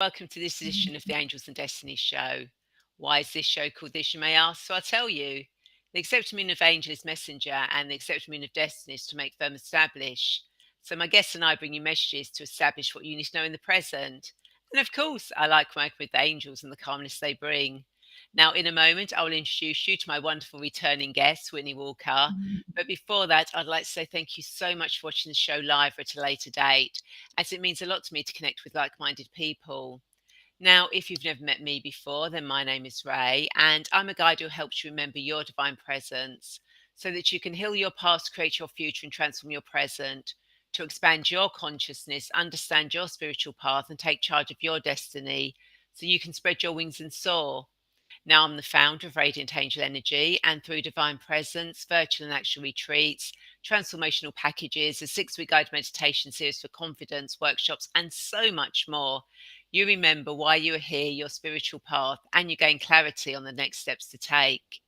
Welcome to this edition of the Angels and Destiny show. Why is this show called this, you may ask? So I'll tell you. The accepted meaning of angel is messenger, and the accepted meaning of destiny is to make firm establish. So my guests and I bring you messages to establish what you need to know in the present. And of course, I like working with the angels and the calmness they bring. Now, in a moment, I will introduce you to my wonderful returning guest, Whitney Walker. But before that, I'd like to say thank you so much for watching the show live or at a later date, as it means a lot to me to connect with like-minded people. Now, if you've never met me before, then my name is Rae, and I'm a guide who helps you remember your divine presence so that you can heal your past, create your future, and transform your present to expand your consciousness, understand your spiritual path, and take charge of your destiny so you can spread your wings and soar. Now, I'm the founder of Radiant Angel Energy, and through Divine Presence, virtual and actual retreats, transformational packages, a 6-week guided meditation series for confidence, workshops, and so much more, you remember why you are here, your spiritual path, and you gain clarity on the next steps to take.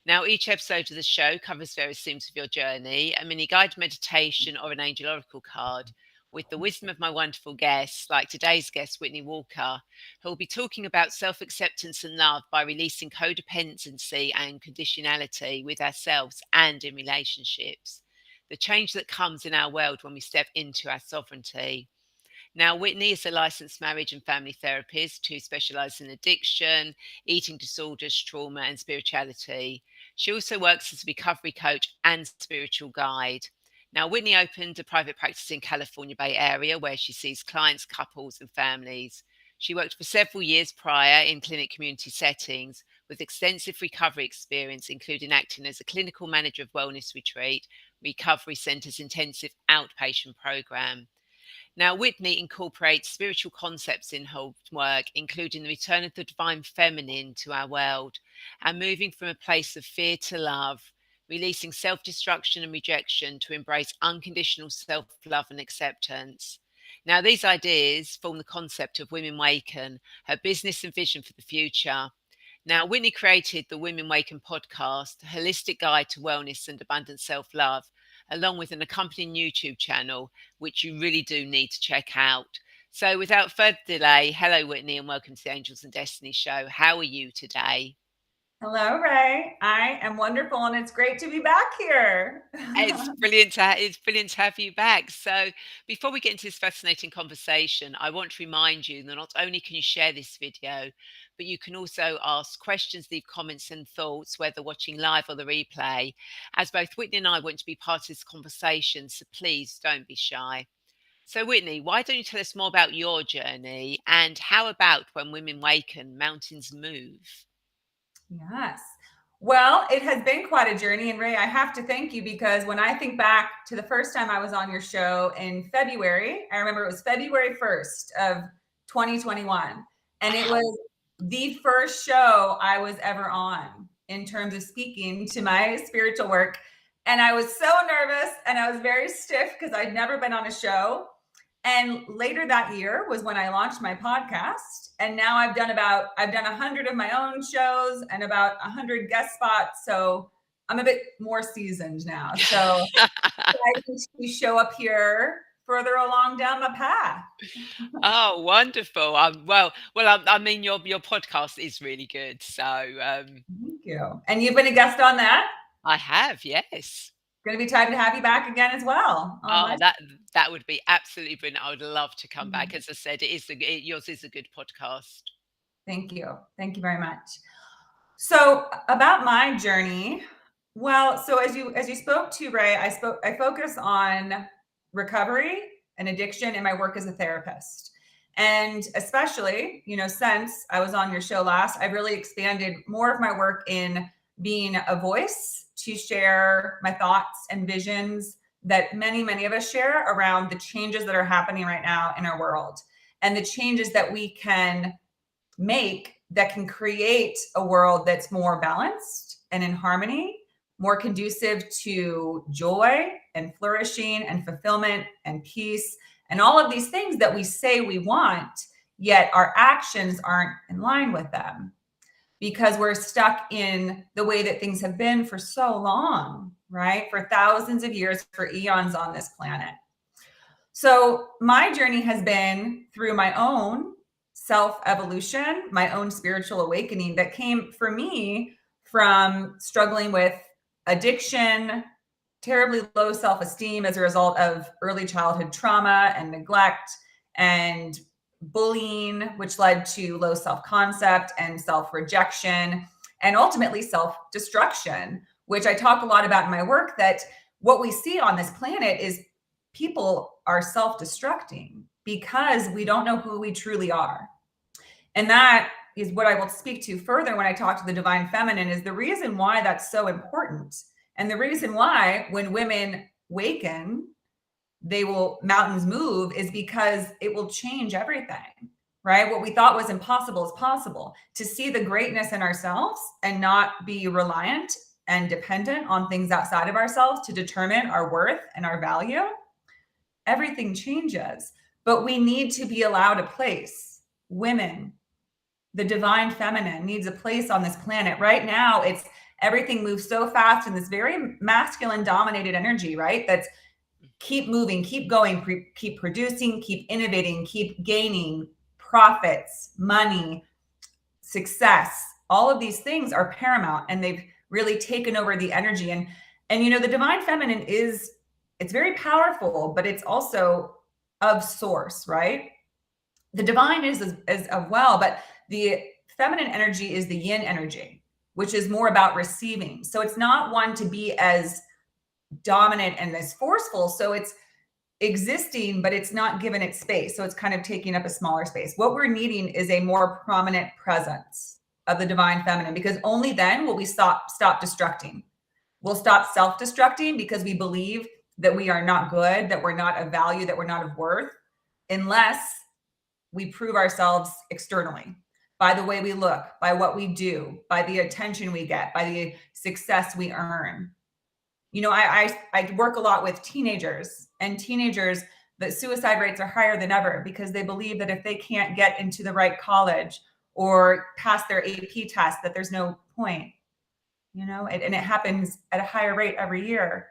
Now, each episode of the show covers various themes of your journey, a mini guided meditation or an angel oracle card, with the wisdom of my wonderful guests, like today's guest, Whitney Walker, who will be talking about self-acceptance and love by releasing codependency and conditionality with ourselves and in relationships. The change that comes in our world when we step into our sovereignty. Now, Whitney is a licensed marriage and family therapist who specializes in addiction, eating disorders, trauma, and spirituality. She also works as a recovery coach and spiritual guide. Now, Whitney opened a private practice in California Bay Area where she sees clients, couples, and families. She worked for several years prior in clinic community settings with extensive recovery experience, including acting as a clinical manager of wellness retreat, recovery centers intensive outpatient program. Now, Whitney incorporates spiritual concepts in her work, including the return of the divine feminine to our world and moving from a place of fear to love, releasing self destruction and rejection to embrace unconditional self love and acceptance. Now, these ideas form the concept of Women Waken, her business and vision for the future. Now, Whitney created the Women Waken podcast, a holistic guide to wellness and abundant self love, along with an accompanying YouTube channel, which you really do need to check out. So, without further delay, hello, Whitney, and welcome to the Angels and Destiny show. How are you today? Hello, Rae. I am wonderful, and it's great to be back here. It's brilliant to have you back. So, before we get into this fascinating conversation, I want to remind you that not only can you share this video, but you can also ask questions, leave comments and thoughts, whether watching live or the replay, as both Whitney and I want to be part of this conversation. So please don't be shy. So, Whitney, why don't you tell us more about your journey and how about when women waken, mountains move? Yes. Well, it has been quite a journey. And Rae, I have to thank you because when I think back to the first time I was on your show in February, I remember it was February 1st of 2021. And it Wow. was the first show I was ever on in terms of speaking to my spiritual work. And I was so nervous and I was very stiff because I'd never been on a show. And later that year was when I launched my podcast. And now I've done 100 of my own shows and about 100 guest spots. So I'm a bit more seasoned now. So I think you show up here further along down the path. Oh, wonderful. I mean, your podcast is really good. So Thank you. And you've been a guest on that. I have, yes. Going to be time to have you back again as well. On Oh, my that would be absolutely brilliant. I would love to come back. Mhm. As I said, yours is a good podcast. Thank you. Thank you very much. So about my journey, well, so as you spoke to Rae, I focus on recovery and addiction in my work as a therapist. And especially, since I was on your show last, I've really expanded more of my work in being a voice to share my thoughts and visions that many, many of us share around the changes that are happening right now in our world and the changes that we can make that can create a world that's more balanced and in harmony, more conducive to joy and flourishing and fulfillment and peace and all of these things that we say we want, yet our actions aren't in line with them because we're stuck in the way that things have been for so long, right? For thousands of years, for eons on this planet. So my journey has been through my own self evolution, my own spiritual awakening that came for me from struggling with addiction, terribly low self esteem as a result of early childhood trauma and neglect and bullying, which led to low self concept and self rejection and ultimately self destruction, which I talk a lot about in my work. That what we see on this planet is people are self destructing because we don't know who we truly are. And that is what I will speak to further when I talk to the divine feminine, is the reason why that's so important. And the reason why when women waken, they will mountains move, is because it will change everything, right? What we thought was impossible is possible. To see the greatness in ourselves and not be reliant and dependent on things outside of ourselves to determine our worth and our value, everything changes. But we need to be allowed a place. Women, the divine feminine needs a place on this planet. Right now, it's everything moves so fast in this very masculine dominated energy, right? That's keep moving, keep going, keep producing, keep innovating, keep gaining profits, money, success. All of these things are paramount, and they've really taken over the energy. And the divine feminine it's very powerful, but it's also of source, right? The divine is of well, but the feminine energy is the yin energy, which is more about receiving. So it's not one to be as dominant and as forceful. So it's existing, but it's not given its space. So it's kind of taking up a smaller space. What we're needing is a more prominent presence of the divine feminine, because only then will we stop destructing. We'll stop self-destructing because we believe that we are not good, that we're not of value, that we're not of worth, unless we prove ourselves externally by the way we look, by what we do, by the attention we get, by the success we earn. I work a lot with teenagers, and teenagers, the suicide rates are higher than ever because they believe that if they can't get into the right college or pass their AP test, that there's no point, and it happens at a higher rate every year.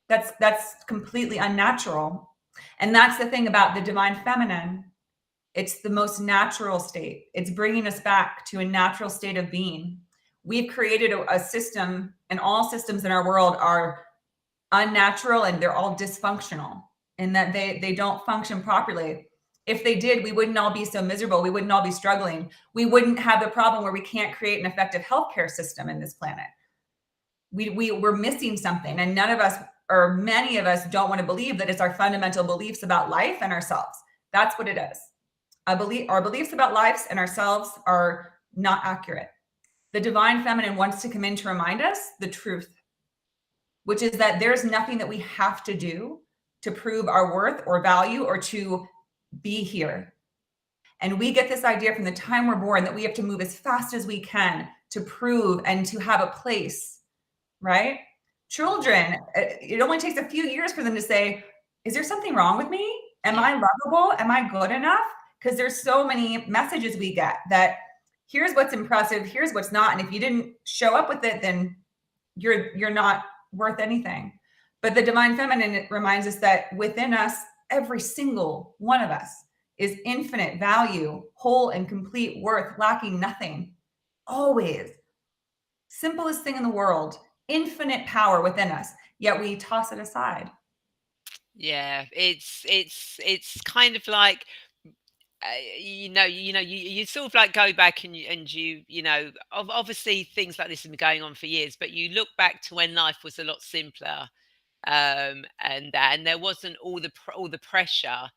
That's completely unnatural. And that's the thing about the divine feminine. It's the most natural state. It's bringing us back to a natural state of being. We've created a system, and all systems in our world are unnatural, and they're all dysfunctional in that they don't function properly. If they did, we wouldn't all be so miserable. We wouldn't all be struggling. We wouldn't have the problem where we can't create an effective healthcare system in this planet. We're missing something, and none of us, or many of us, don't want to believe that it's our fundamental beliefs about life and ourselves. That's what it is. Our beliefs about lives and ourselves are not accurate. The divine feminine wants to come in to remind us the truth, which is that there's nothing that we have to do to prove our worth or value or to be here. And we get this idea from the time we're born that we have to move as fast as we can to prove and to have a place, right? Children, it only takes a few years for them to say, is there something wrong with me? Am I lovable? Am I good enough? Because there's so many messages we get that here's what's impressive, here's what's not. And if you didn't show up with it, then you're not worth anything. But the divine feminine reminds us that within us, every single one of us is infinite value, whole and complete worth, lacking nothing. Always. Simplest thing in the world, infinite power within us, yet we toss it aside. Yeah, it's kind of like you sort of like go back and obviously things like this have been going on for years, but you look back to when life was a lot simpler, and there wasn't all the pressure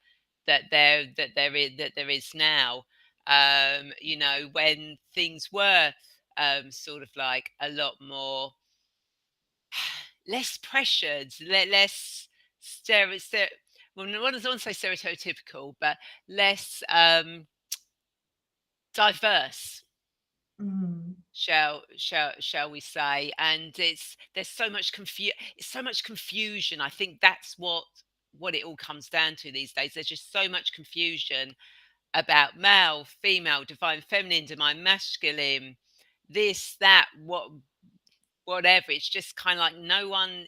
that there is now. When things were sort of like a lot more less pressured, less well, I don't want to say stereotypical, but less diverse, Mm. shall we say? And there's so much confusion. I think that's what it all comes down to these days. There's just so much confusion about male, female, divine feminine, divine masculine, this, that, whatever. It's just kind of like no one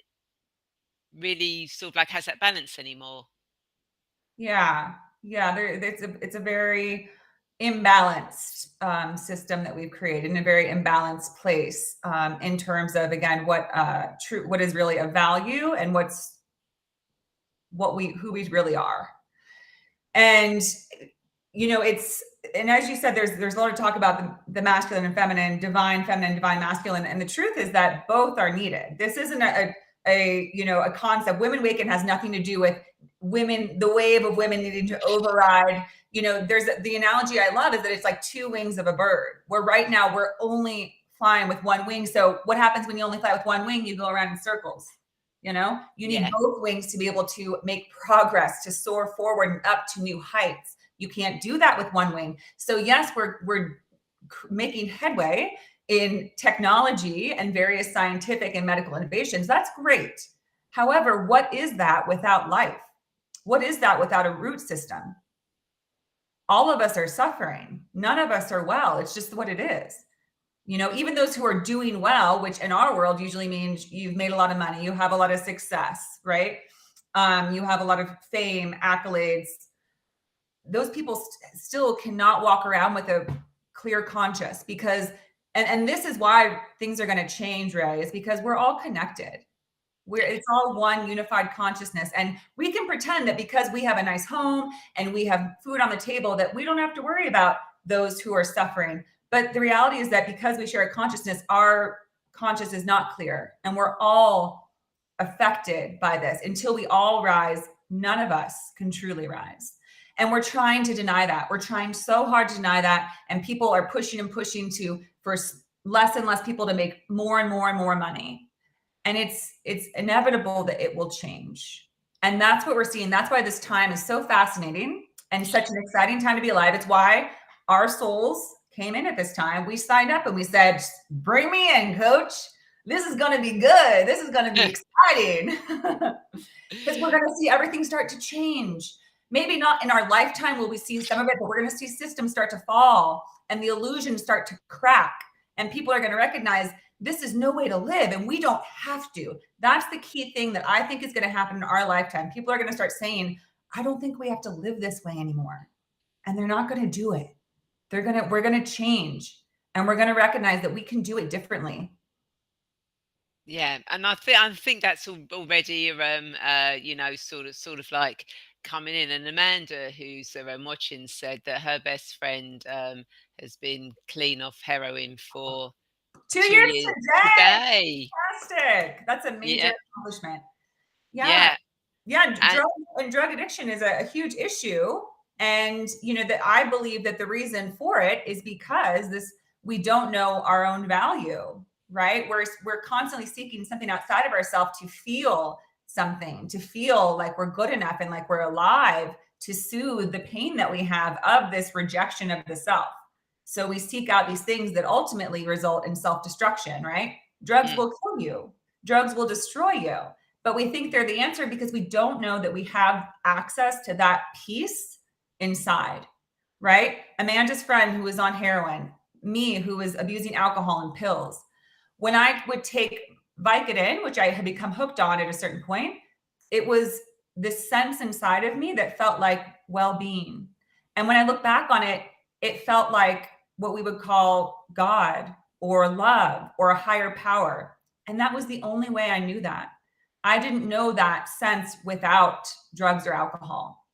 really sort of like has that balance anymore. Yeah. Yeah. It's a very imbalanced system that we've created, in a very imbalanced place, in terms of, again, what is really of value and who we really are. And and as you said, there's a lot of talk about the masculine and feminine, divine feminine, divine masculine, and the truth is that both are needed. This isn't a concept. Women Waken has nothing to do with women, the wave of women needing to override. There's the analogy I love is that it's like two wings of a bird, where right now we're only flying with one wing. So what happens when you only fly with one wing? You go around in circles. You need both wings to be able to make progress, to soar forward and up to new heights. You can't do that with one wing. So yes, we're making headway in technology and various scientific and medical innovations. That's great. However, what is that without life? What is that without a root system? All of us are suffering. None of us are well. It's just what it is. Even those who are doing well, which in our world usually means you've made a lot of money, you have a lot of success, right? You have a lot of fame, accolades. Those people still cannot walk around with a clear conscience, because, and this is why things are going to change, Rae, is because we're all connected. It's all one unified consciousness. And we can pretend that because we have a nice home and we have food on the table, that we don't have to worry about those who are suffering. But the reality is that because we share a consciousness, our conscious is not clear. And we're all affected by this. Until we all rise, none of us can truly rise. And we're trying to deny that. We're trying so hard to deny that. And people are pushing and pushing for less and less people to make more and more and more money. And it's inevitable that it will change. And that's what we're seeing. That's why this time is so fascinating and such an exciting time to be alive. It's why our souls came in at this time. We signed up and we said, bring me in, coach. This is going to be good. This is going to be exciting. Because we're going to see everything start to change. Maybe not in our lifetime will we see some of it, but we're going to see systems start to fall and the illusions start to crack. And people are going to recognize this is no way to live, and we don't have to. That's the key thing that I think is going to happen in our lifetime. People are going to start saying, I don't think we have to live this way anymore. And they're not going to do it. We're going to change, and we're going to recognize that we can do it differently. Yeah, and I think that's already sort of like coming in. And Amanda, who's watching, said that her best friend has been clean off heroin for 2 2 years years today. Fantastic. That's a major accomplishment. Yeah. Drug addiction is a huge issue. And that I believe that the reason for it is because we don't know our own value, right? We're constantly seeking something outside of ourselves to feel something, to feel like we're good enough and like we're alive, to soothe the pain that we have of this rejection of the self. So we seek out these things that ultimately result in self-destruction, right? Drugs will kill you. Drugs will destroy you. But we think they're the answer because we don't know that we have access to that peace inside, right? Amanda's friend who was on heroin, me who was abusing alcohol and pills. When I would take Vicodin, which I had become hooked on at a certain point, it was this sense inside of me that felt like well-being. And when I look back on it, it felt like what we would call God or love or a higher power. And that was the only way I knew that. I didn't know that sense without drugs or alcohol.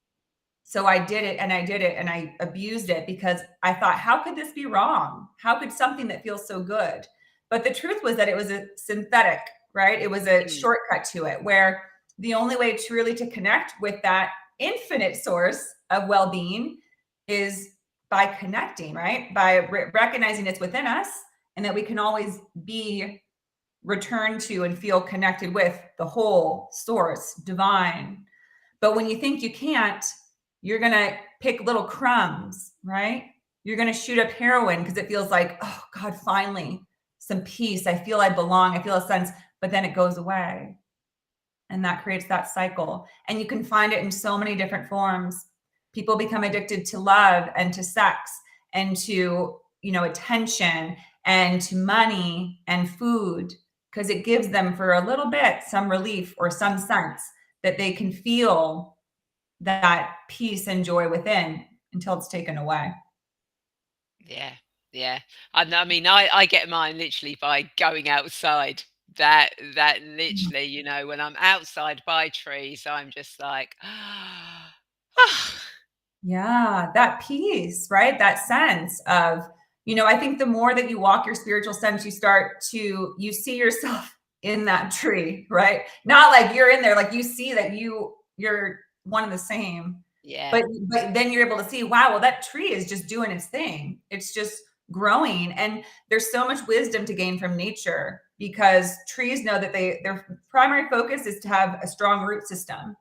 So I did it and I abused it because I thought, how could this be wrong? How could something that feels so good? But the truth was that it was a synthetic, right? It was a shortcut to it, where the only way truly to connect with that infinite source of well-being is by connecting, right? By recognizing it's within us and that we can always be returned to and feel connected with the whole source, divine. But when you think you can't, you're going to pick little crumbs, right? You're going to shoot up heroin because it feels like, oh God, finally some peace. I feel I belong. I feel a sense, but then it goes away. And that creates that cycle. And you can find it in so many different forms. People become addicted to love and to sex and to, attention and to money and food, because it gives them for a little bit some relief or some sense that they can feel that peace and joy within until it's taken away. Yeah, yeah. I mean, I get mine literally by going outside. That literally, when I'm outside by trees, I'm just like, ah, Yeah, that peace, right? That sense of, I think the more that you walk your spiritual sense, you see yourself in that tree, right? Not like you're in there, like you see that you're one and the same. yeah, But then you're able to see, wow, well, that tree is just doing its thing. It's just growing. And there's so much wisdom to gain from nature because trees know that their primary focus is to have a strong root system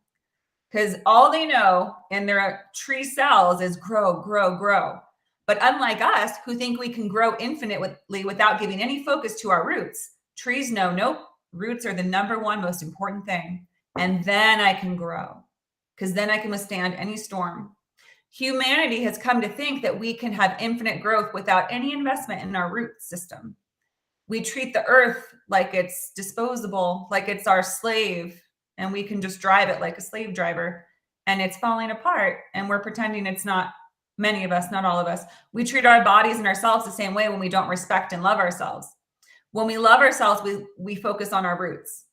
because all they know in their tree cells is grow, grow, grow. But unlike us, who think we can grow infinitely without giving any focus to our roots, trees know, nope, roots are the number one most important thing. And then I can grow because then I can withstand any storm. Humanity has come to think that we can have infinite growth without any investment in our root system. We treat the earth like it's disposable, like it's our slave, and we can just drive it like a slave driver. And it's falling apart. And we're pretending it's not. Many of us, not all of us. We treat our bodies and ourselves the same way when we don't respect and love ourselves. When we love ourselves, we focus on our roots.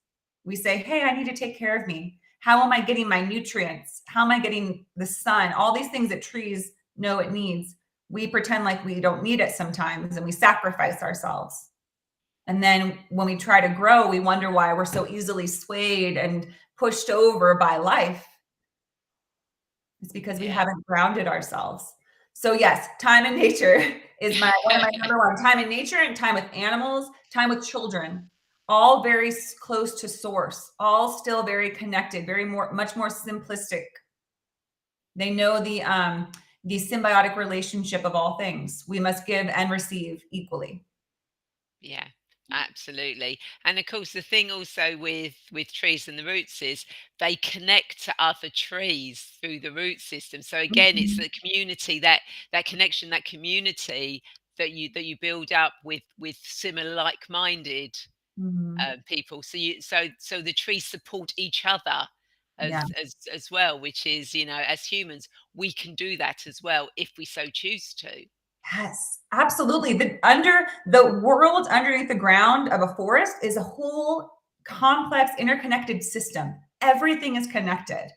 We say, hey, I need to take care of me. How am I getting my nutrients? How am I getting the sun? All these things that trees know it needs. We pretend like we don't need it sometimes and we sacrifice ourselves. And then when we try to grow, we wonder why we're so easily swayed and pushed over by life. It's because we yeah. haven't grounded ourselves. So yes, time in nature is one of my number one. Time in nature and time with animals, time with children, all very close to source, all still very connected, much more simplistic. They know the symbiotic relationship of all things. We must give and receive equally. Yeah, absolutely. And of course, the thing also with trees and the roots is they connect to other trees through the root system. So again, it's Mhm. the community, that connection, that community that you build up with similar like-minded Mhm. people. So the trees support each other Yeah. as well, which is, as humans, we can do that as well if we so choose to. Yes, absolutely. The world underneath the ground of a forest is a whole complex, interconnected system. Everything is connected,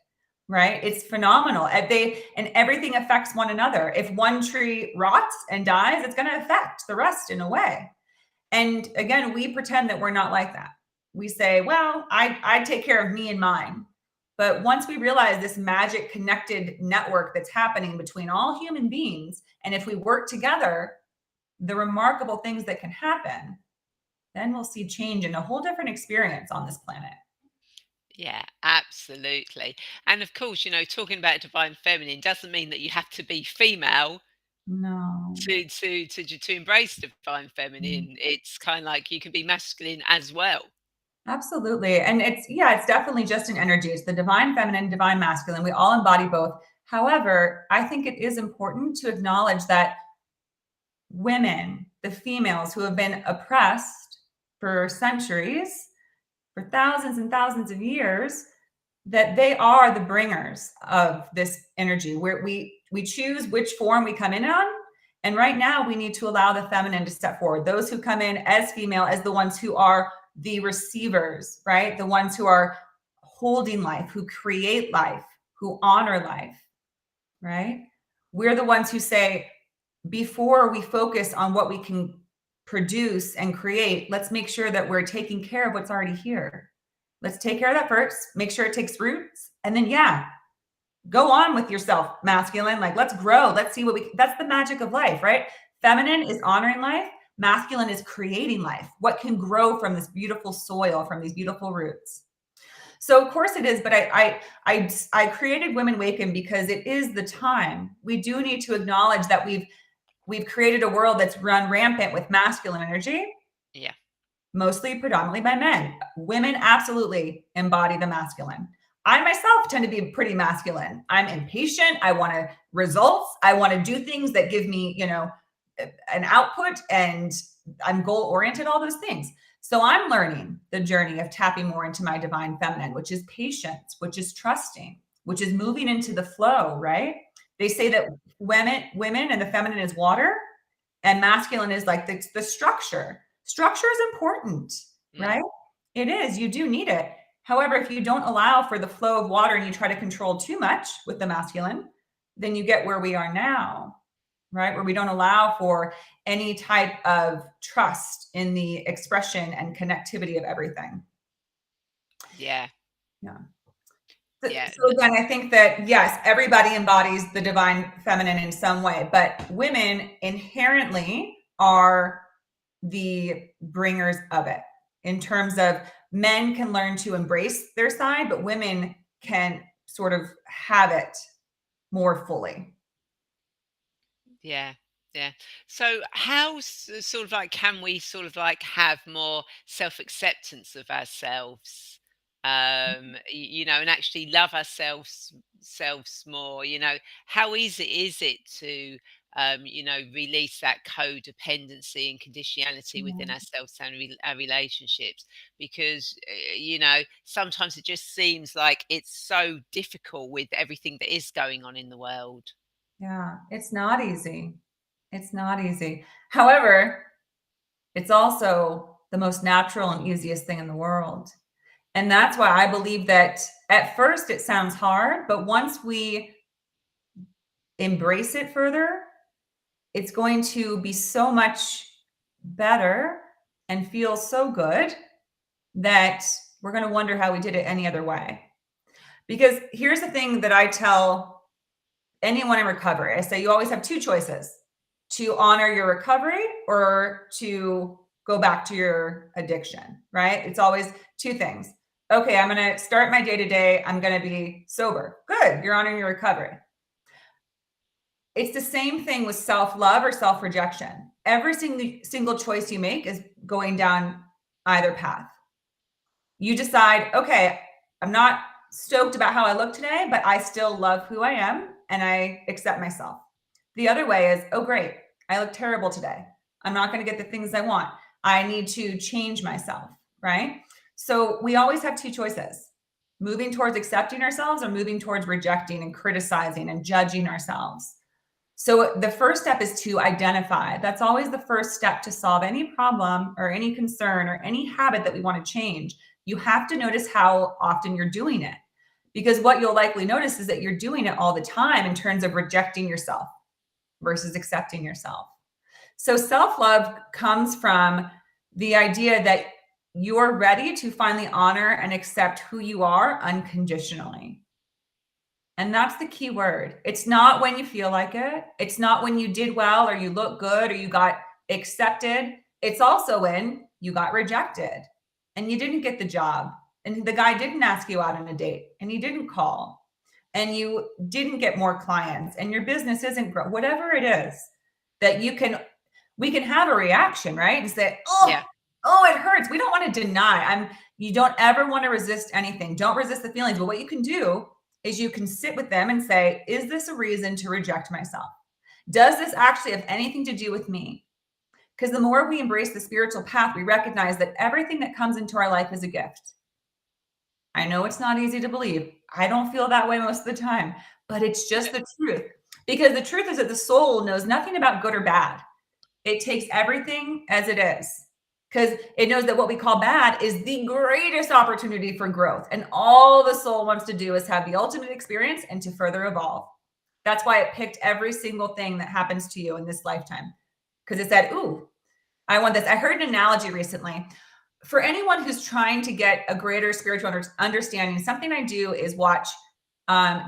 right? It's phenomenal. And everything affects one another. If one tree rots and dies, it's going to affect the rest in a way. And again, we pretend that we're not like that. We say, well, I take care of me and mine. But once we realize this magic connected network that's happening between all human beings, and if we work together, the remarkable things that can happen, then we'll see change in a whole different experience on this planet. Yeah, absolutely. And of course, talking about divine feminine doesn't mean that you have to be female No. to embrace divine feminine. It's kind of like you can be masculine as well. Absolutely. And it's definitely just an energy. It's the divine feminine, divine masculine. We all embody both. However, I think it is important to acknowledge that women, the females who have been oppressed for centuries, for thousands and thousands of years, that they are the bringers of this energy where we choose which form we come in on. And right now we need to allow the feminine to step forward. Those who come in as female, as the ones who are the receivers, right? The ones who are holding life, who create life, who honor life, right? We're the ones who say, before we focus on what we can produce and create, let's make sure that we're taking care of what's already here. Let's take care of that first, make sure it takes roots. And then, yeah, go on with yourself, masculine. Like, let's grow. Let's see that's the magic of life, right? Feminine is honoring life. Masculine is creating life. What can grow from this beautiful soil, from these beautiful roots? So of course it is, but I created Women Waken because it is the time. We do need to acknowledge that we've created a world that's run rampant with masculine energy, Yeah. mostly predominantly by men. Women absolutely embody the masculine. I myself tend to be pretty masculine. I'm impatient. I want to results. I want to do things that give me, an output, and I'm goal oriented, all those things. So I'm learning the journey of tapping more into my divine feminine, which is patience, which is trusting, which is moving into the flow, right? They say that women and the feminine is water. And masculine is like the structure. Structure is important, right? It is. You do need it. However, if you don't allow for the flow of water and you try to control too much with the masculine, then you get where we are now, right? Where we don't allow for any type of trust in the expression and connectivity of everything. Yeah. Yeah. Yeah. So again, I think that, yes, everybody embodies the divine feminine in some way, but women inherently are the bringers of it, in terms of men can learn to embrace their side, but women can sort of have it more fully. Yeah. Yeah. So how sort of like can we sort of like have more self-acceptance of ourselves? And actually love ourselves more, how easy is it to release that codependency and conditionality within Yeah. ourselves and our relationships? Because sometimes it just seems like it's so difficult with everything that is going on in the world. Yeah, it's not easy. It's not easy. However, it's also the most natural and easiest thing in the world. And that's why I believe that at first it sounds hard, but once we embrace it further, it's going to be so much better and feel so good that we're going to wonder how we did it any other way. Because here's the thing that I tell anyone in recovery. I say you always have two choices: to honor your recovery or to go back to your addiction, right? It's always two things. Okay, I'm going to start my day to day. I'm going to be sober. Good. You're honoring your recovery. It's the same thing with self-love or self-rejection. Every single choice you make is going down either path. You decide, okay, I'm not stoked about how I look today, but I still love who I am and I accept myself. The other way is, oh, great, I look terrible today. I'm not going to get the things I want. I need to change myself, right? So we always have two choices: moving towards accepting ourselves or moving towards rejecting and criticizing and judging ourselves. So the first step is to identify. That's always the first step to solve any problem or any concern or any habit that we want to change. You have to notice how often you're doing it, because what you'll likely notice is that you're doing it all the time in terms of rejecting yourself versus accepting yourself. So self-love comes from the idea that you're ready to finally honor and accept who you are unconditionally. And that's the key word. It's not when you feel like it. It's not when you did well or you look good or you got accepted. It's also when you got rejected and you didn't get the job and the guy didn't ask you out on a date and you didn't call and you didn't get more clients and your business isn't growing. Whatever it is that we can have a reaction, right? And say, Yeah. oh, it hurts. We don't want to deny. You don't ever want to resist anything. Don't resist the feelings. But what you can do is you can sit with them and say, is this a reason to reject myself? Does this actually have anything to do with me? Because the more we embrace the spiritual path, we recognize that everything that comes into our life is a gift. I know it's not easy to believe. I don't feel that way most of the time, but it's just the truth. Because the truth is that the soul knows nothing about good or bad. It takes everything as it is, because it knows that what we call bad is the greatest opportunity for growth. And all the soul wants to do is have the ultimate experience and to further evolve. That's why it picked every single thing that happens to you in this lifetime, because it said, ooh, I want this. I heard an analogy recently. For anyone who's trying to get a greater spiritual understanding, something I do is watch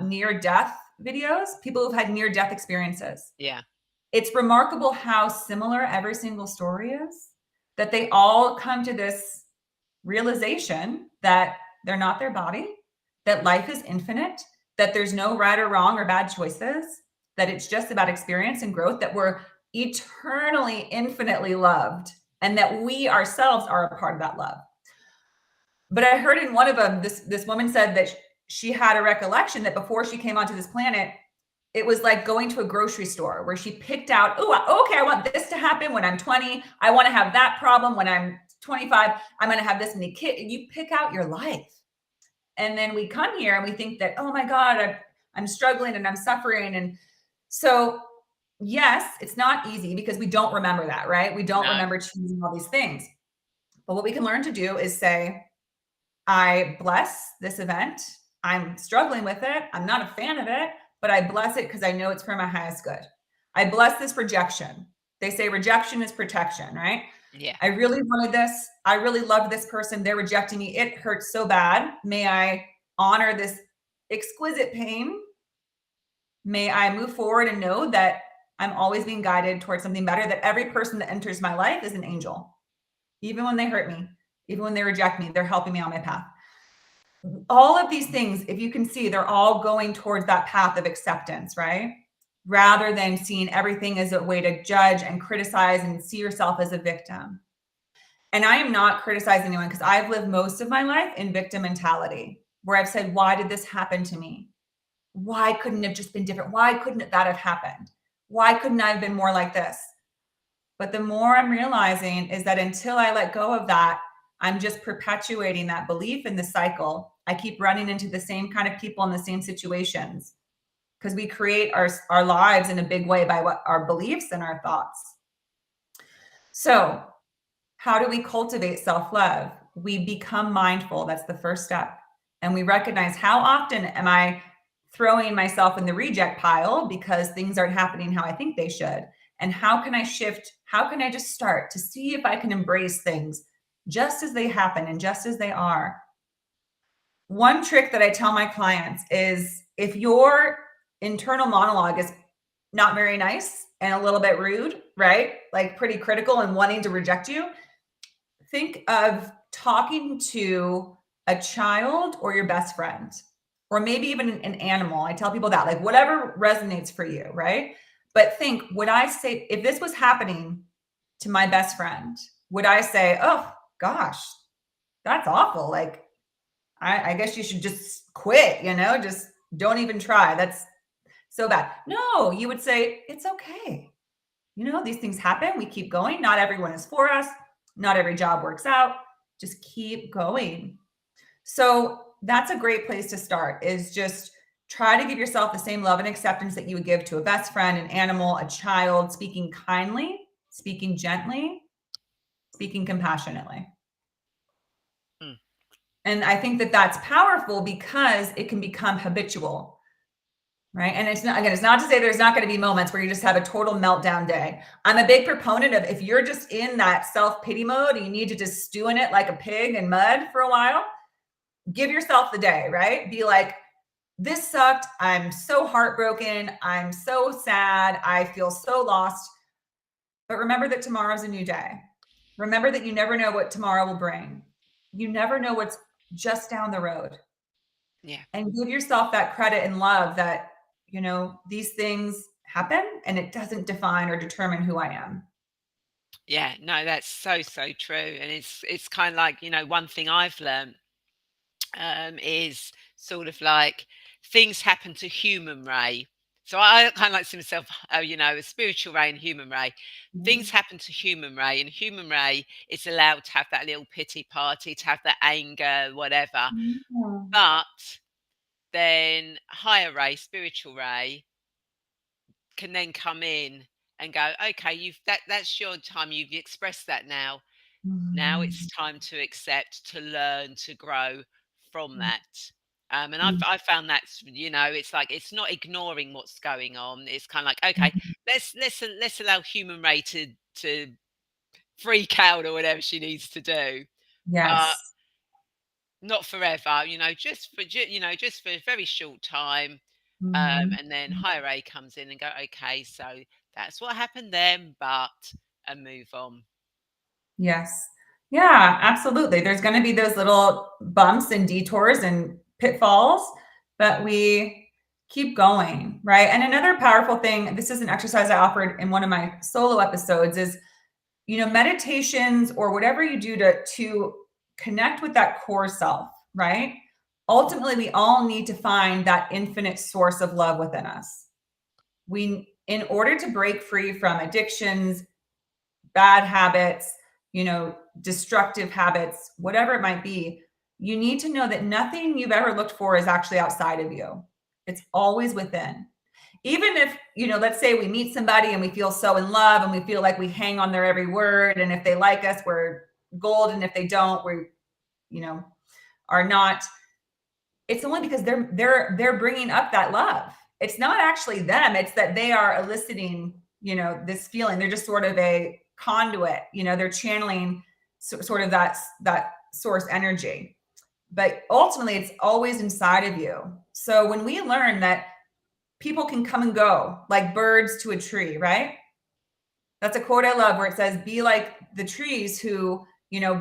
near-death videos, people who've had near-death experiences. Yeah. It's remarkable how similar every single story is, that they all come to this realization that they're not their body, that life is infinite, that there's no right or wrong or bad choices, that it's just about experience and growth, that we're eternally, infinitely loved, and that we ourselves are a part of that love. But I heard in one of them, this woman said that she had a recollection that before she came onto this planet, it was like going to a grocery store where she picked out, oh, okay, I want this to happen when I'm 20. I want to have that problem when I'm 25. I'm going to have this many kids. You pick out your life. And then we come here and we think that, oh my God, I'm struggling and I'm suffering. And so yes, it's not easy because we don't remember that, right? We don't No. remember choosing all these things. But what we can learn to do is say, I bless this event. I'm struggling with it. I'm not a fan of it, but I bless it because I know it's for my highest good. I bless this rejection. They say rejection is protection, right? Yeah. I really wanted this. I really loved this person. They're rejecting me. It hurts so bad. May I honor this exquisite pain? May I move forward and know that I'm always being guided towards something better, that every person that enters my life is an angel. Even when they hurt me, even when they reject me, they're helping me on my path. All of these things, if you can see, they're all going towards that path of acceptance, right? Rather than seeing everything as a way to judge and criticize and see yourself as a victim. And I am not criticizing anyone because I've lived most of my life in victim mentality where I've said, why did this happen to me? Why couldn't it have just been different? Why couldn't that have happened? Why couldn't I have been more like this? But the more I'm realizing is that until I let go of that, I'm just perpetuating that belief in the cycle. I keep running into the same kind of people in the same situations because we create our lives in a big way by what our beliefs and our thoughts. So, how do we cultivate self love? We become mindful. That's the first step. And we recognize, how often am I throwing myself in the reject pile because things aren't happening how I think they should? And how can I shift? How can I just start to see if I can embrace things just as they happen and just as they are? One trick that I tell my clients is, if your internal monologue is not very nice and a little bit rude, right? Like pretty critical and wanting to reject you, think of talking to a child or your best friend, or maybe even an animal. I tell people that, like, whatever resonates for you, right? But think, would I say, if this was happening to my best friend, would I say, oh gosh, that's awful? Like, I guess you should just quit, just don't even try. That's so bad. No, you would say, it's okay. These things happen. We keep going. Not everyone is for us. Not every job works out. Just keep going. So that's a great place to start, is just try to give yourself the same love and acceptance that you would give to a best friend, an animal, a child, speaking kindly, speaking gently, speaking compassionately. Mm. And I think that that's powerful because it can become habitual. Right. And it's not to say there's not going to be moments where you just have a total meltdown day. I'm a big proponent of, if you're just in that self-pity mode and you need to just stew in it like a pig in mud for a while, give yourself the day, right? Be like, this sucked. I'm so heartbroken. I'm so sad. I feel so lost. But remember that tomorrow's a new day. Remember that you never know what tomorrow will bring. You never know what's just down the road. Yeah. And give yourself that credit and love that, these things happen and it doesn't define or determine who I am. Yeah. No, that's so, so true. And it's kind of like, one thing I've learned is sort of like, things happen to human Ray. So I kind of like to see myself, a spiritual Ray and human Ray. Things Mhm. happen to human Ray, and human Ray is allowed to have that little pity party, to have that anger, whatever. Yeah. But then higher Ray, spiritual Ray, can then come in and go, okay, that's your time. You've expressed that now. Now it's Mhm. time to accept, to learn, to grow from Mhm. that. And I've found that's, it's like, it's not ignoring what's going on. It's kind of like, okay, Mhm. let's allow human Ray to freak out or whatever she needs to do, but Yes. not forever. Just for a very short time. Mhm. And then higher Ray comes in and go, okay, so that's what happened then, but, and move on. Yes. Yeah, absolutely. There's going to be those little bumps and detours and pitfalls, but we keep going, right? And another powerful thing, this is an exercise I offered in one of my solo episodes, is, meditations or whatever you do to connect with that core self, right? Ultimately, we all need to find that infinite source of love within us. In order to break free from addictions, bad habits, destructive habits, whatever it might be, you need to know that nothing you've ever looked for is actually outside of you. It's always within. even if, let's say we meet somebody and we feel so in love and we feel like we hang on their every word. And if they like us, we're gold. And if they don't, we, are not. It's only because they're bringing up that love. It's not actually them. It's that they are eliciting, this feeling. They're just sort of a conduit, they're channeling sort of that source energy. But ultimately, it's always inside of you. So when we learn that people can come and go like birds to a tree, right? That's a quote I love where it says, be like the trees who,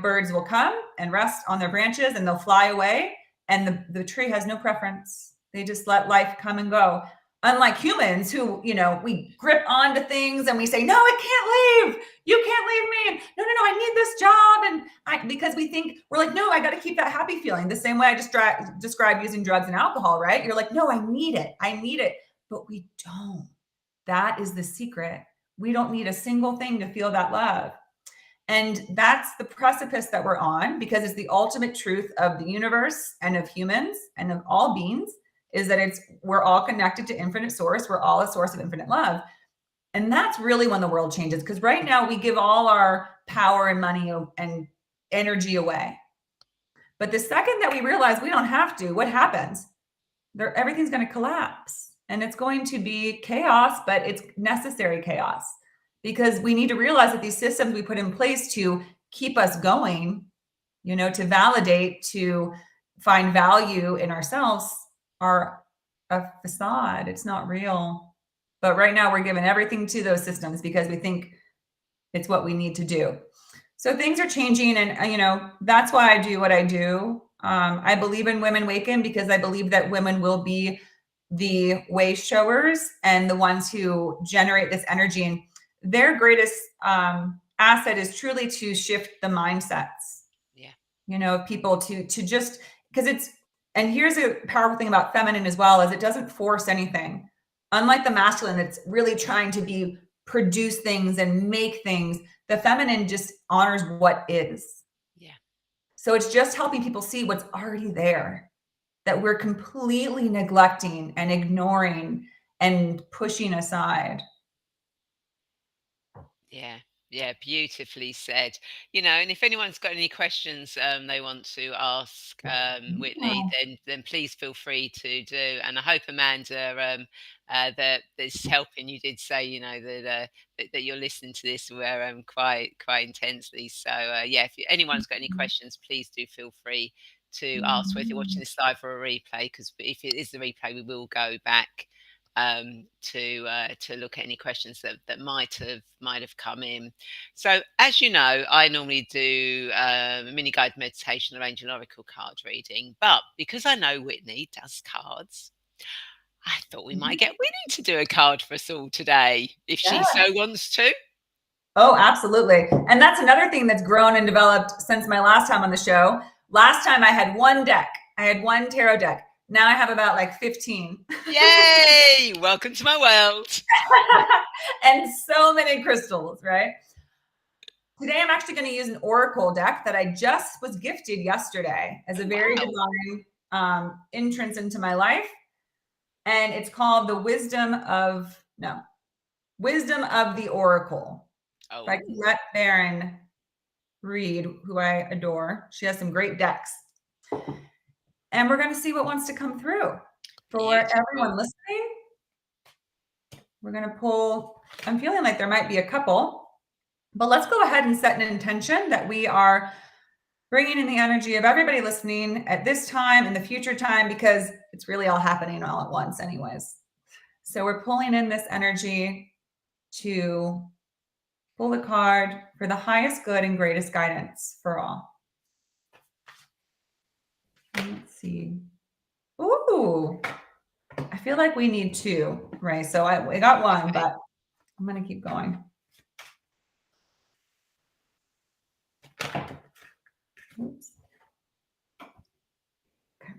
birds will come and rest on their branches and they'll fly away. And the tree has no preference. They just let life come and go. Unlike humans who, we grip onto things and we say, no, it can't leave. You can't leave me. No, I need this job. And because we think we're like, no, I got to keep that happy feeling. The same way I just described using drugs and alcohol, right? You're like, no, I need it. But we don't. That is the secret. We don't need a single thing to feel that love. And that's the precipice that we're on, because it's the ultimate truth of the universe and of humans and of all beings, is that we're all connected to infinite source. We're all a source of infinite love. And that's really when the world changes, because right now we give all our power and money and energy away. But the second that we realize we don't have to, what happens? Everything's going to collapse. And it's going to be chaos, but it's necessary chaos, because we need to realize that these systems we put in place to keep us going, to validate, to find value in ourselves, are a facade. It's not real. But right now we're giving everything to those systems because we think it's what we need to do. So things are changing. And, that's why I do what I do. I believe in Women Waken because I believe that women will be the way showers and the ones who generate this energy. And their greatest asset is truly to shift the mindsets. Yeah. Of people to just, because and here's a powerful thing about feminine as well, is it doesn't force anything. Unlike the masculine that's really trying to produce things and make things, the feminine just honors what is. Yeah. So it's just helping people see what's already there, that we're completely neglecting and ignoring and pushing aside. Yeah, beautifully said. And if anyone's got any questions they want to ask Whitney, then please feel free to do. And I hope Amanda, that this helping. You did say, that you're listening to this quite intensely. So yeah, if anyone's got any questions, please do feel free to ask, whether you're watching this live or a replay, because if it is the replay, we will go back to look at any questions that might have come in. So, as you know, I normally do a mini guided meditation or angel oracle card reading, but because I know Whitney does cards, I thought we might get Whitney to do a card for us all today, if she so wants to. Oh, absolutely. And that's another thing that's grown and developed since my last time on the show. Last time I had one deck. I had one tarot deck. Now I have about like 15. Yay! Welcome to my world. And so many crystals, right? Today I'm actually going to use an oracle deck that I just was gifted yesterday as a very divine entrance into my life. And it's called the Wisdom of the Oracle. Oh. By Colette Baron Reed, who I adore. She has some great decks. And we're going to see what wants to come through. For everyone listening, we're going to pull. I'm feeling like there might be a couple, but let's go ahead and set an intention that we are bringing in the energy of everybody listening at this time and the future time, because it's really all happening all at once anyways. So we're pulling in this energy to pull the card for the highest good and greatest guidance for all. Let's see. Ooh, I feel like we need two, Rae. So I got one, but I'm going to keep going. Oops. Okay.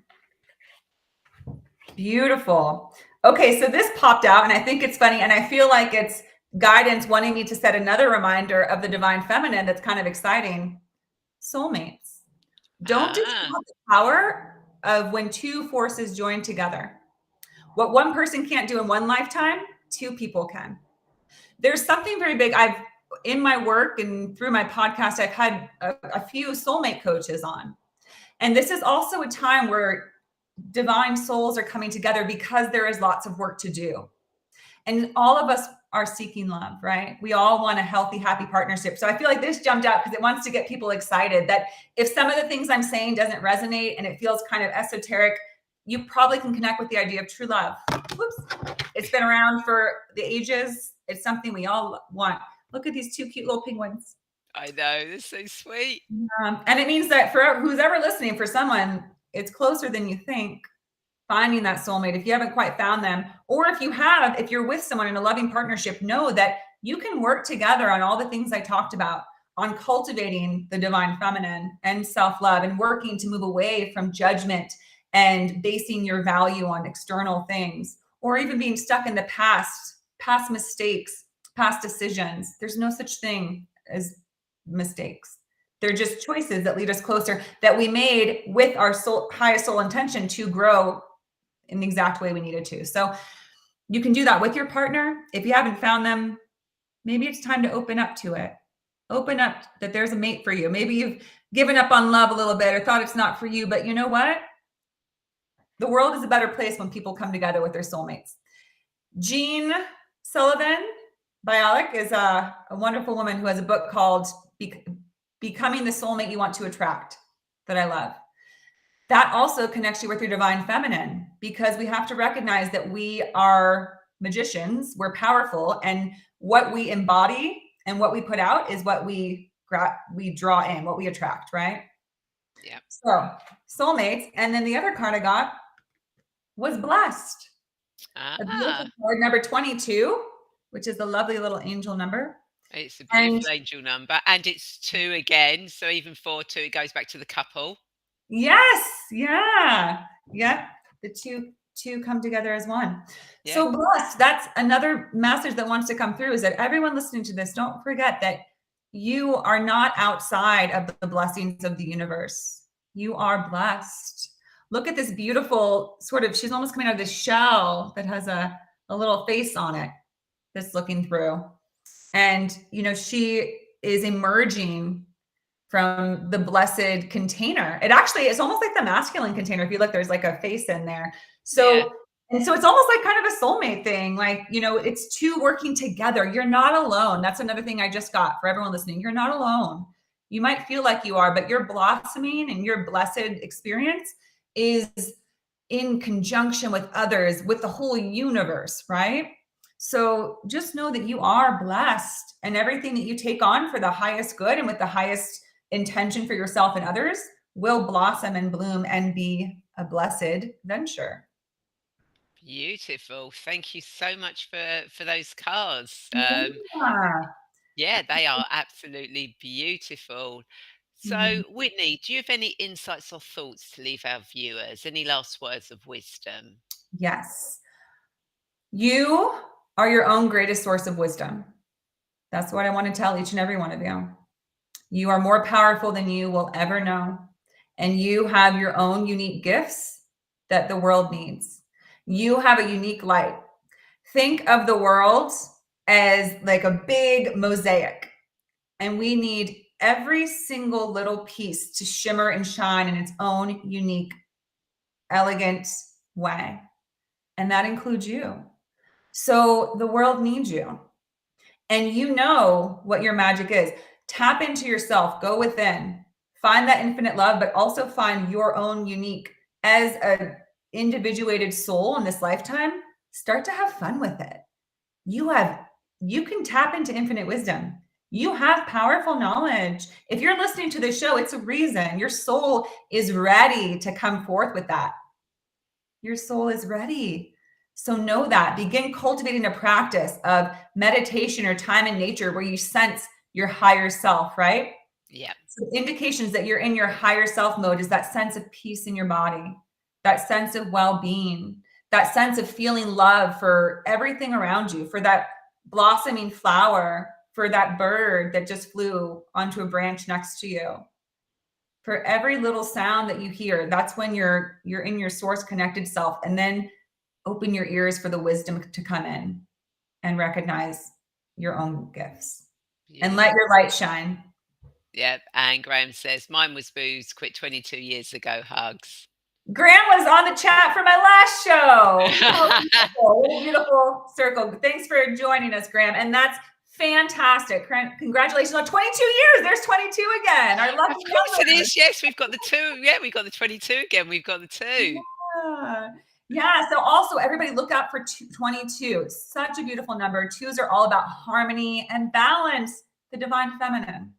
Beautiful. Okay, so this popped out, and I think it's funny, and I feel like it's guidance wanting me to set another reminder of the divine feminine that's kind of exciting. Soulmates. Don't discount the power of when two forces join together. What one person can't do in one lifetime, two people can. There's something very big. I've, in my work and through my podcast, I've had a few soulmate coaches on. And this is also a time where divine souls are coming together because there is lots of work to do. And all of us are seeking love, right? We all want a healthy, happy partnership. So I feel like this jumped out because it wants to get people excited that if some of the things I'm saying doesn't resonate and it feels kind of esoteric, you probably can connect with the idea of true love. Whoops. It's been around for the ages. It's something we all want. Look at these two cute little penguins. I know, they're so sweet. And it means that for who's ever listening, for someone, it's closer than you think. Finding that soulmate, if you haven't quite found them, or if you have, if you're with someone in a loving partnership, know that you can work together on all the things I talked about, on cultivating the divine feminine and self-love, and working to move away from judgment and basing your value on external things, or even being stuck in the past mistakes, past decisions. There's no such thing as mistakes. They're just choices that lead us closer, that we made with our soul, highest soul intention to grow in the exact way we needed to. So you can do that with your partner. If you haven't found them, maybe it's time to open up to it. Open up that there's a mate for you. Maybe you've given up on love a little bit or thought it's not for you, but you know what? The world is a better place when people come together with their soulmates. Jean Sullivan Bialik is a wonderful woman who has a book called Becoming the Soulmate You Want to Attract that I love. That also connects you with your divine feminine, because we have to recognize that we are magicians, we're powerful, and what we embody and what we put out is what we draw in, what we attract, right? Yeah. So soulmates. And then the other card I got was blessed. A beautiful card, number 22, which is a lovely little angel number. It's a beautiful angel number, and it's 2 again. So even 4, 2, it goes back to the couple. Yes. Yeah. Yep. The two come together as one. Yeah. So blessed. That's another message that wants to come through, is that everyone listening to this, don't forget that you are not outside of the blessings of the universe. You are blessed. Look at this beautiful sort of, she's almost coming out of this shell that has a little face on it that's looking through. And, you know, she is emerging from the blessed container. It actually is almost like the masculine container. If you look, there's like a face in there. So, yeah. And so it's almost like kind of a soulmate thing. Like, you know, it's two working together. You're not alone. That's another thing I just got for everyone listening. You're not alone. You might feel like you are, but your blossoming and your blessed experience is in conjunction with others, with the whole universe, right? So just know that you are blessed, and everything that you take on for the highest good and with the highest intention for yourself and others will blossom and bloom and be a blessed venture. Beautiful. Thank you so much for those cards. Yeah, they are absolutely beautiful. So, Whitney, do you have any insights or thoughts to leave our viewers? Any last words of wisdom? Yes. You are your own greatest source of wisdom. That's what I want to tell each and every one of you. You are more powerful than you will ever know. And you have your own unique gifts that the world needs. You have a unique light. Think of the world as like a big mosaic. And we need every single little piece to shimmer and shine in its own unique, elegant way. And that includes you. So the world needs you. And you know what your magic is. Tap into yourself, go within, find that infinite love, but also find your own unique, as a individuated soul in this lifetime, start to have fun with it. You can tap into infinite wisdom. You have powerful knowledge. If you're listening to this show, it's a reason. Your soul is ready to come forth with that. Your soul is ready. So know that. Begin cultivating a practice of meditation or time in nature where you sense your higher self, right? Yeah. So indications that you're in your higher self mode is that sense of peace in your body, that sense of well-being, that sense of feeling love for everything around you, for that blossoming flower, for that bird that just flew onto a branch next to you. For every little sound that you hear, that's when you're in your source connected self. And then open your ears for the wisdom to come in and recognize your own gifts and let your Beautiful. light shine. Yep. And Graham says, mine was booze, quit 22 years ago. Hugs. Graham was on the chat for my last show. How beautiful. What a beautiful circle. Thanks for joining us, Graham. And that's fantastic. Congratulations on 22 years. There's 22 again. Our Of lucky course it number. is. Yes, we've got the two. Yeah, we've got the 22 again. We've got the two. Yeah. Yeah. So also everybody look out for 22. Such a beautiful number. Twos are all about harmony and balance, the divine feminine.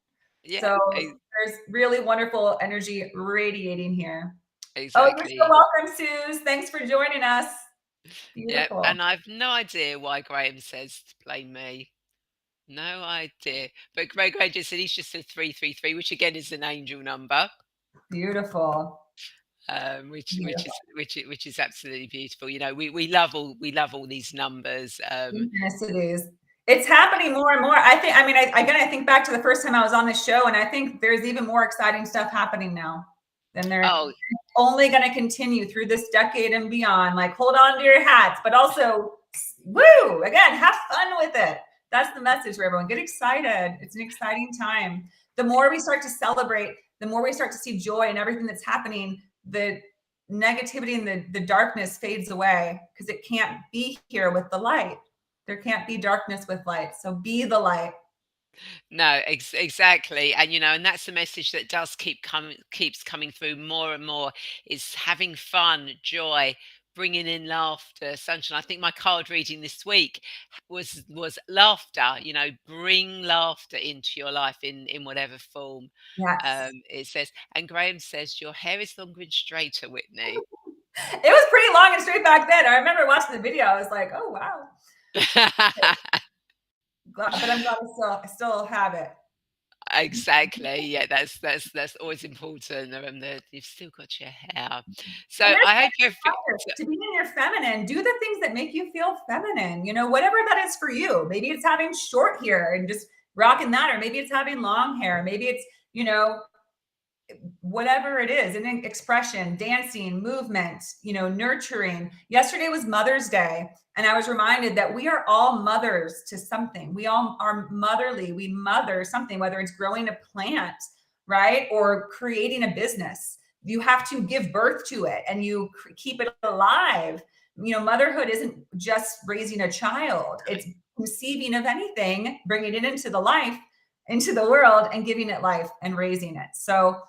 Yeah, So there's really wonderful energy radiating here. Oh, you're so exactly. welcome, Suze. Thanks for joining us. Yeah, Beautiful. and I've no idea why Graham says to blame me. No idea. But Greg just said he's just a 333, which again is an angel number. Beautiful. Beautiful. Which is absolutely beautiful. You know, we love all these numbers. Synchronicities. It's happening more and more. I mean, I think back to the first time I was on this show, and I think there's even more exciting stuff happening now than there. Oh, Only going to continue through this decade and beyond. Like, hold on to your hats, but also, woo, again, have fun with it. That's the message for everyone. Get excited. It's an exciting time. The more we start to celebrate, the more we start to see joy in everything that's happening, the negativity and the darkness fades away because it can't be here with the light. There can't be darkness with light. So be the light. no, exactly. And you know, and that's the message that does keeps coming through more and more is having fun, joy, bringing in laughter, sunshine. I think my card reading this week was laughter. You know, bring laughter into your life in whatever form. Yes. It says, and Graham says, your hair is longer and straighter, Whitney. It was pretty long and straight back then. I remember watching the video. I was like, oh, wow. But I'm glad I still have it. Exactly. Yeah, that's always important. That you've still got your hair. So And I hope you're to be in your feminine, do the things that make you feel feminine, you know, whatever that is for you. Maybe it's having short hair and just rocking that, or maybe it's having long hair. Maybe it's, you know, whatever it is, an expression, dancing, movement, you know, nurturing. Yesterday was Mother's Day, and I was reminded that we are all mothers to something. We all are motherly. We mother something, whether it's growing a plant, right, or creating a business. You have to give birth to it and you keep it alive. You know, motherhood isn't just raising a child. It's conceiving of anything, bringing it into the life, into the world, and giving it life and raising it. So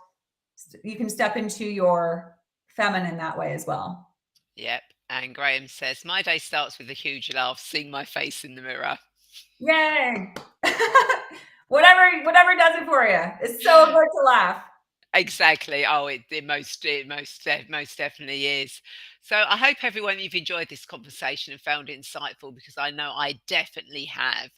you can step into your feminine that way as well. Yep. And Graham says, my day starts with a huge laugh, seeing my face in the mirror. Yay. whatever does it for you. It's so good to laugh. Exactly. Oh, it most definitely is. So I hope everyone you've enjoyed this conversation and found it insightful, because I know I definitely have.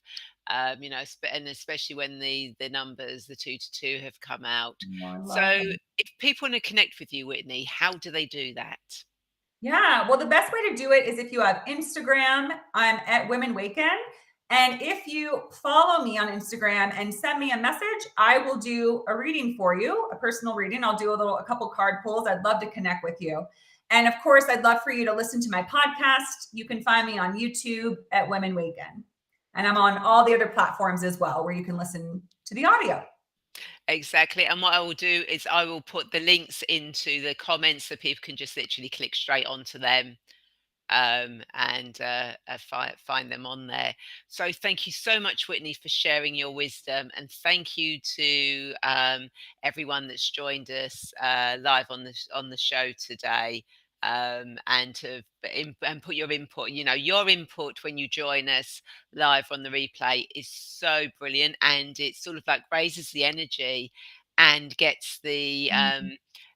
You know, and especially when the numbers, the 2 to 2, have come out. Oh, I So love them. if people want to connect with you, Whitney, how do they do that? Yeah, well, the best way to do it is if you have Instagram, I'm at Women Waken. And if you follow me on Instagram and send me a message, I will do a reading for you, a personal reading. I'll do a couple card pulls. I'd love to connect with you. And of course, I'd love for you to listen to my podcast. You can find me on YouTube at Women Waken. And I'm on all the other platforms as well, where you can listen to the audio. Exactly. And what I will do is I will put the links into the comments so people can just literally click straight onto them, and find them on there. So thank you so much, Whitney, for sharing your wisdom, and thank you to everyone that's joined us live on the show today. And and put your input. You know, your input when you join us live on the replay is so brilliant, and it sort of like raises the energy and gets the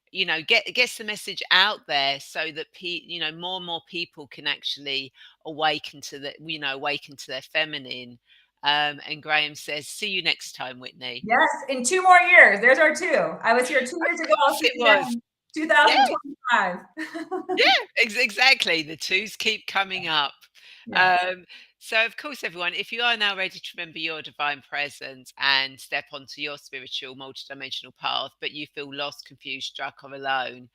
you know, gets the message out there so that you know, more and more people can actually awaken to awaken to their feminine. And Graham says, "See you next time, Whitney." Yes, in 2 more years. There's our 2. I was here 2 years Of ago. I'll course, see it you was. again. Yeah, 2025. yeah, exactly. The twos keep coming up. Yes. Um, so, of course, everyone, if you are now ready to remember your divine presence and step onto your spiritual, multidimensional path, but you feel lost, confused, struck, or alone,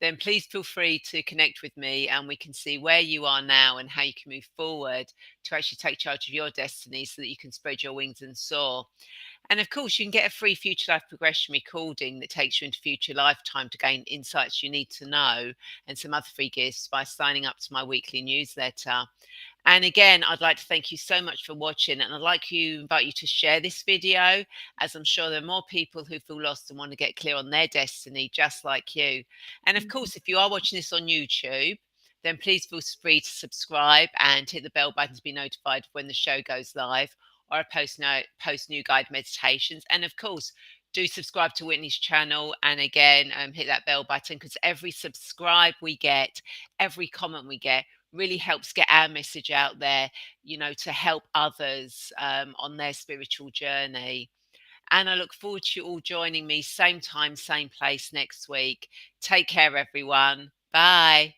then please feel free to connect with me and we can see where you are now and how you can move forward to actually take charge of your destiny so that you can spread your wings and soar. And of course, you can get a free future life progression recording that takes you into future lifetime to gain insights you need to know and some other free gifts by signing up to my weekly newsletter. And again, I'd like to thank you so much for watching, and I'd like to invite you to share this video, as I'm sure there are more people who feel lost and want to get clear on their destiny, just like you. And of Mhm. course, if you are watching this on YouTube, then please feel free to subscribe and hit the bell button to be notified when the show goes live or I post new guide meditations. And of course, do subscribe to Whitney's channel and again hit that bell button because every subscribe we get, every comment we get really helps get our message out there, to help others on their spiritual journey. And I look forward to you all joining me, same time, same place next week. Take care, everyone. Bye.